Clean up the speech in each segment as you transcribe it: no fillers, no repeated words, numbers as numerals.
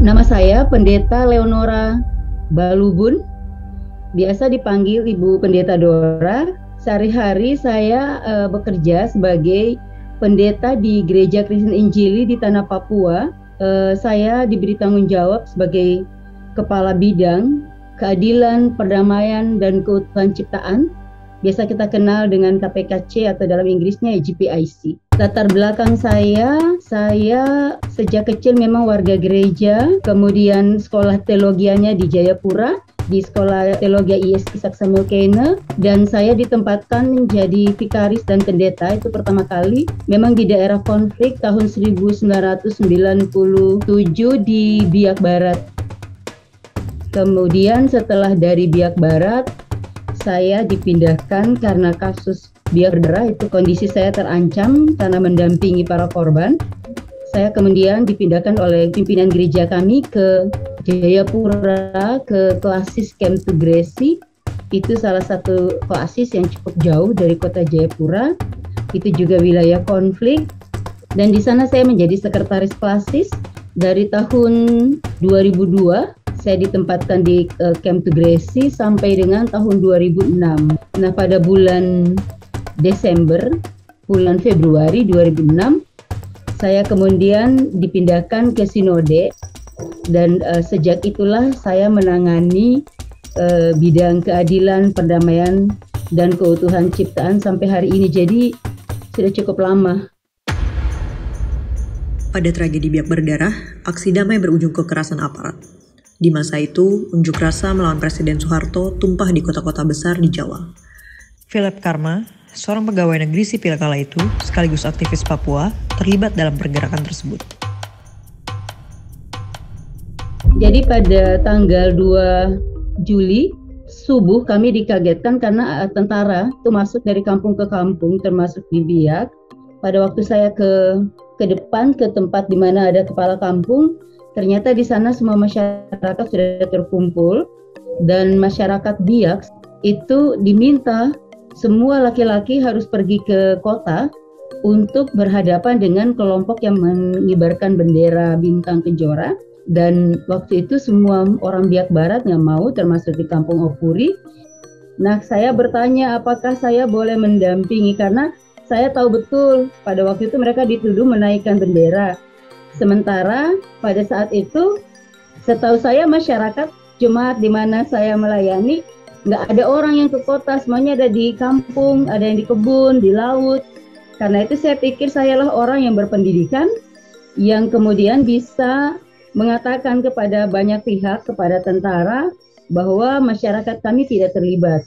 Nama saya Pendeta Leonora Balubun, biasa dipanggil Ibu Pendeta Dora. Sehari-hari saya bekerja sebagai pendeta di Gereja Kristen Injili di Tanah Papua. Saya diberi tanggung jawab sebagai Kepala Bidang Keadilan, Perdamaian, dan Keutuhan Ciptaan. Biasa kita kenal dengan KPKC atau dalam Inggrisnya GPIC. Latar belakang saya sejak kecil memang warga gereja, kemudian sekolah teologianya di Jayapura, di sekolah teologi ISK Samuel Keyne, dan saya ditempatkan menjadi vikaris dan pendeta itu pertama kali memang di daerah konflik tahun 1997 di Biak Barat. Kemudian setelah dari Biak Barat, saya dipindahkan karena kasus Biak Berdarah, itu kondisi saya terancam karena mendampingi para korban. Saya kemudian dipindahkan oleh pimpinan gereja kami ke Jayapura, ke Koasis Camp to Grace. Itu salah satu koasis yang cukup jauh dari kota Jayapura. Itu juga wilayah konflik. Dan di sana saya menjadi sekretaris klasis dari tahun 2002. Saya ditempatkan di Camp to Grace sampai dengan tahun 2006. Nah, pada bulan Februari 2006, saya kemudian dipindahkan ke Sinode, dan sejak itulah saya menangani bidang keadilan, perdamaian, dan keutuhan ciptaan sampai hari ini. Jadi sudah cukup lama. Pada tragedi Biak Berdarah, aksi damai berujung kekerasan aparat. Di masa itu, unjuk rasa melawan Presiden Soeharto tumpah di kota-kota besar di Jawa. Philip Karma, seorang pegawai negeri sipil kala itu, sekaligus aktivis Papua, terlibat dalam pergerakan tersebut. Jadi pada tanggal 2 Juli, subuh kami dikagetkan karena tentara itu masuk dari kampung ke kampung, termasuk di Biak. Pada waktu saya ke depan, ke tempat di mana ada kepala kampung, ternyata di sana semua masyarakat sudah terkumpul, dan masyarakat Biak itu diminta semua laki-laki harus pergi ke kota untuk berhadapan dengan kelompok yang mengibarkan bendera bintang kejora. Dan waktu itu semua orang Biak Barat nggak mau, termasuk di kampung Opuri. Nah, saya bertanya apakah saya boleh mendampingi, karena saya tahu betul pada waktu itu mereka dituduh menaikkan bendera. Sementara pada saat itu, setahu saya masyarakat jemaat di mana saya melayani, nggak ada orang yang ke kota, semuanya ada di kampung, ada yang di kebun, di laut. Karena itu saya pikir sayalah orang yang berpendidikan, yang kemudian bisa mengatakan kepada banyak pihak, kepada tentara, bahwa masyarakat kami tidak terlibat.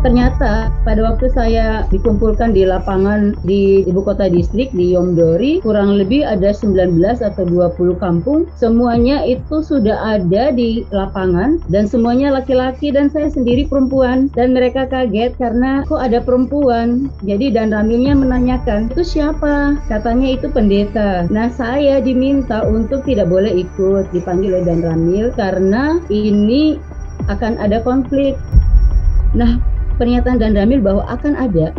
Ternyata pada waktu saya dikumpulkan di lapangan di ibu kota distrik di Yomdori, kurang lebih ada 19 atau 20 kampung, semuanya itu sudah ada di lapangan dan semuanya laki-laki dan saya sendiri perempuan, dan mereka kaget karena kok ada perempuan. Jadi Dan Ramilnya menanyakan, itu siapa? Katanya itu pendeta. Nah, saya diminta untuk tidak boleh ikut, dipanggil oleh Dan Ramil karena ini akan ada konflik. Nah, pernyataan Dan Ramil bahwa akan ada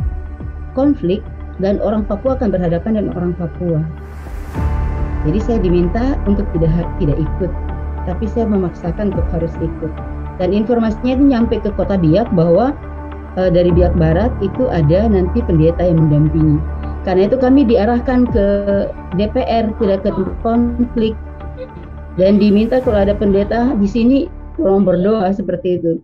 konflik dan orang Papua akan berhadapan dengan orang Papua. Jadi saya diminta untuk tidak ikut, tapi saya memaksakan untuk harus ikut. Dan informasinya itu nyampe ke kota Biak bahwa dari Biak Barat itu ada nanti pendeta yang mendampingi. Karena itu kami diarahkan ke DPR, tidak ke konflik, dan diminta kalau ada pendeta di sini tolong berdoa seperti itu.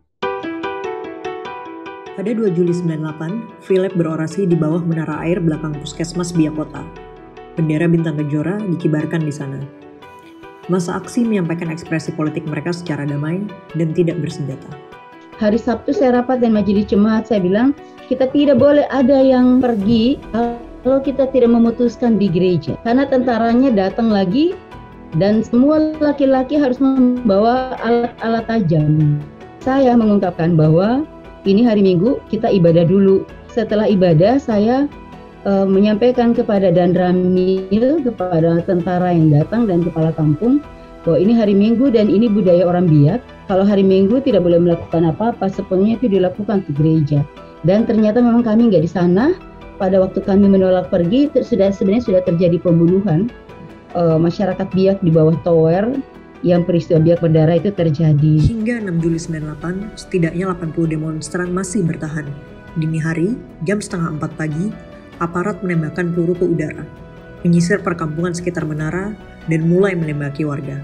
Pada 2 Juli 98, Philip berorasi di bawah menara air belakang Puskesmas Biak Kota. Bendera bintang kejora dikibarkan di sana. Masa aksi menyampaikan ekspresi politik mereka secara damai dan tidak bersenjata. Hari Sabtu saya rapat dan majelis jemaat, saya bilang kita tidak boleh ada yang pergi kalau kita tidak memutuskan di gereja, karena tentaranya datang lagi dan semua laki-laki harus membawa alat-alat tajam. Saya mengungkapkan bahwa ini hari Minggu, kita ibadah dulu. Setelah ibadah, saya menyampaikan kepada Dandramil, kepada tentara yang datang dan kepala kampung, bahwa ini hari Minggu dan ini budaya orang Biak. Kalau hari Minggu tidak boleh melakukan apa-apa, sepenuhnya itu dilakukan di gereja. Dan ternyata memang kami nggak di sana. Pada waktu kami menolak pergi, sebenarnya sudah terjadi pembunuhan masyarakat Biak di bawah tower, yang peristiwa Biak berdarah itu terjadi. Hingga 6 Juli 98, setidaknya 80 demonstran masih bertahan. Dini hari, jam setengah 4 pagi, aparat menembakkan peluru ke udara, menyisir perkampungan sekitar menara, dan mulai menembaki warga.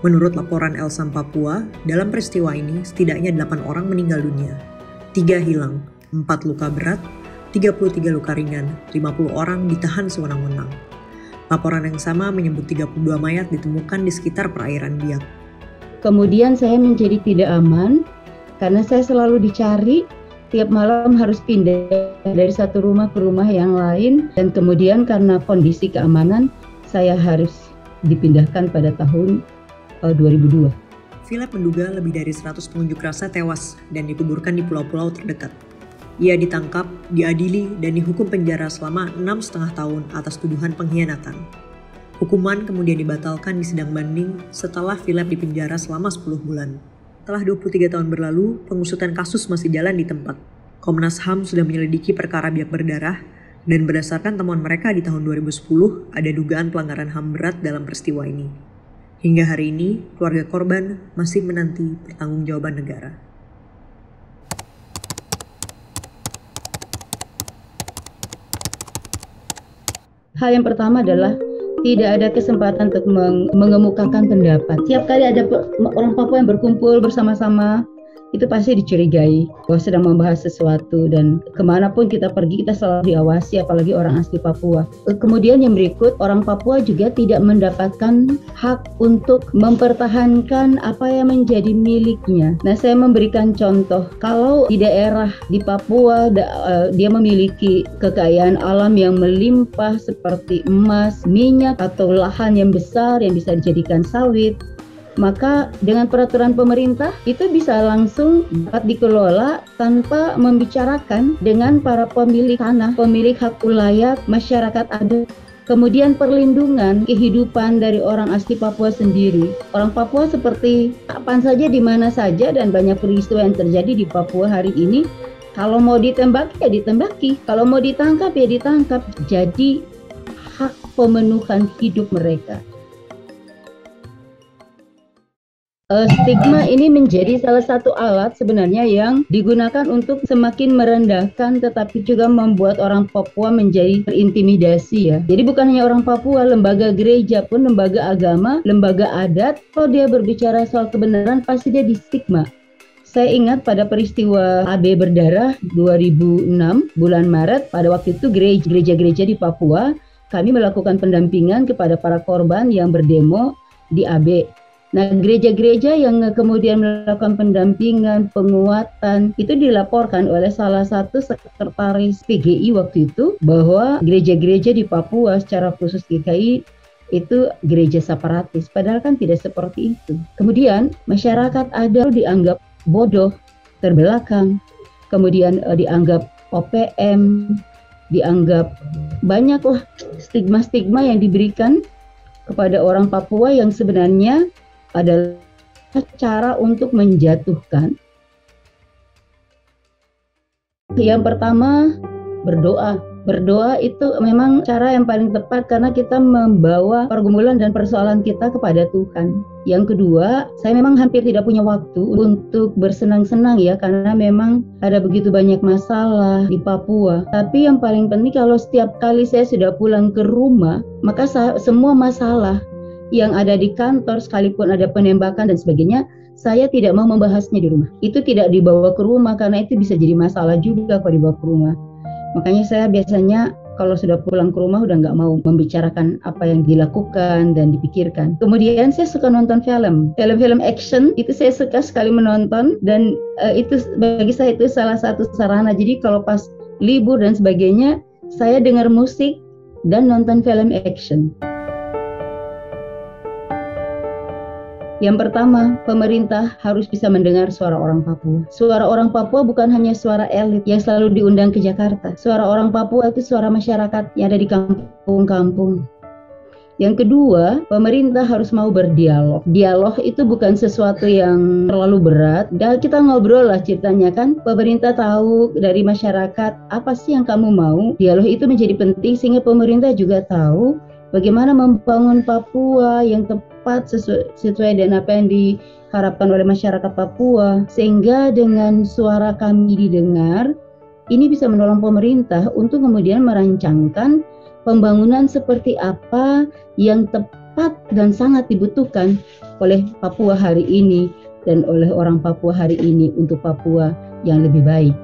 Menurut laporan Elsam Papua, dalam peristiwa ini setidaknya 8 orang meninggal dunia, 3 hilang, 4 luka berat, 33 luka ringan, 50 orang ditahan sewenang-wenang. Laporan yang sama menyebut 32 mayat ditemukan di sekitar perairan Biak. Kemudian saya menjadi tidak aman karena saya selalu dicari, tiap malam harus pindah dari satu rumah ke rumah yang lain, dan kemudian karena kondisi keamanan saya harus dipindahkan pada tahun 2002. Philip menduga lebih dari 100 pengunjuk rasa tewas dan dikuburkan di pulau-pulau terdekat. Ia ditangkap, diadili, dan dihukum penjara selama 6,5 tahun atas tuduhan pengkhianatan. Hukuman kemudian dibatalkan di sidang banding setelah Philip dipenjara selama 10 bulan. Setelah 23 tahun berlalu, pengusutan kasus masih jalan di tempat. Komnas HAM sudah menyelidiki perkara Biak berdarah, dan berdasarkan temuan mereka di tahun 2010, ada dugaan pelanggaran HAM berat dalam peristiwa ini. Hingga hari ini, keluarga korban masih menanti pertanggungjawaban negara. Hal yang pertama adalah tidak ada kesempatan untuk mengemukakan pendapat. Tiap kali ada orang Papua yang berkumpul bersama-sama, itu pasti dicurigai bahwa sedang membahas sesuatu, dan kemanapun kita pergi kita selalu diawasi, apalagi orang asli Papua. Kemudian yang berikut, orang Papua juga tidak mendapatkan hak untuk mempertahankan apa yang menjadi miliknya. Nah, saya memberikan contoh, kalau di daerah di Papua dia memiliki kekayaan alam yang melimpah seperti emas, minyak, atau lahan yang besar yang bisa dijadikan sawit, maka dengan peraturan pemerintah itu bisa langsung dapat dikelola tanpa membicarakan dengan para pemilik tanah, pemilik hak ulayat, masyarakat adat. Kemudian perlindungan kehidupan dari orang asli Papua sendiri. Orang Papua seperti kapan saja, di mana saja, dan banyak peristiwa yang terjadi di Papua hari ini. Kalau mau ditembaki ya ditembaki, kalau mau ditangkap ya ditangkap. Jadi hak pemenuhan hidup mereka. Stigma ini menjadi salah satu alat sebenarnya yang digunakan untuk semakin merendahkan, tetapi juga membuat orang Papua menjadi terintimidasi ya. Jadi bukan hanya orang Papua, lembaga gereja pun, lembaga agama, lembaga adat, kalau dia berbicara soal kebenaran pasti dia distigma. Saya ingat pada peristiwa AB berdarah 2006 bulan Maret, pada waktu itu gereja-gereja di Papua, kami melakukan pendampingan kepada para korban yang berdemo di AB. Nah, gereja-gereja yang kemudian melakukan pendampingan, penguatan, itu dilaporkan oleh salah satu sekretaris PGI waktu itu, bahwa gereja-gereja di Papua, secara khusus GKI, itu gereja separatis. Padahal kan tidak seperti itu. Kemudian, masyarakat adat dianggap bodoh, terbelakang, kemudian dianggap OPM, dianggap banyaklah stigma-stigma yang diberikan kepada orang Papua yang sebenarnya adalah cara untuk menjatuhkan. Yang pertama, berdoa. Berdoa itu memang cara yang paling tepat karena kita membawa pergumulan dan persoalan kita kepada Tuhan. Yang kedua, saya memang hampir tidak punya waktu untuk bersenang-senang ya, karena memang ada begitu banyak masalah di Papua. Tapi yang paling penting, kalau setiap kali saya sudah pulang ke rumah, maka semua masalah yang ada di kantor, sekalipun ada penembakan dan sebagainya, saya tidak mau membahasnya di rumah. Itu tidak dibawa ke rumah karena itu bisa jadi masalah juga kalau dibawa ke rumah. Makanya saya biasanya kalau sudah pulang ke rumah udah nggak mau membicarakan apa yang dilakukan dan dipikirkan. Kemudian saya suka nonton film action, itu saya suka sekali menonton, dan itu bagi saya itu salah satu sarana. Jadi kalau pas libur dan sebagainya, saya dengar musik dan nonton film action. Yang pertama, pemerintah harus bisa mendengar suara orang Papua. Suara orang Papua bukan hanya suara elit yang selalu diundang ke Jakarta. Suara orang Papua itu suara masyarakat yang ada di kampung-kampung. Yang kedua, pemerintah harus mau berdialog. Dialog itu bukan sesuatu yang terlalu berat. Dan kita ngobrol lah ceritanya kan. Pemerintah tahu dari masyarakat apa sih yang kamu mau. Dialog itu menjadi penting sehingga pemerintah juga tahu bagaimana membangun Papua yang tepat sesuai dengan apa yang diharapkan oleh masyarakat Papua. Sehingga dengan suara kami didengar, ini bisa menolong pemerintah untuk kemudian merancangkan pembangunan seperti apa yang tepat dan sangat dibutuhkan oleh Papua hari ini dan oleh orang Papua hari ini untuk Papua yang lebih baik.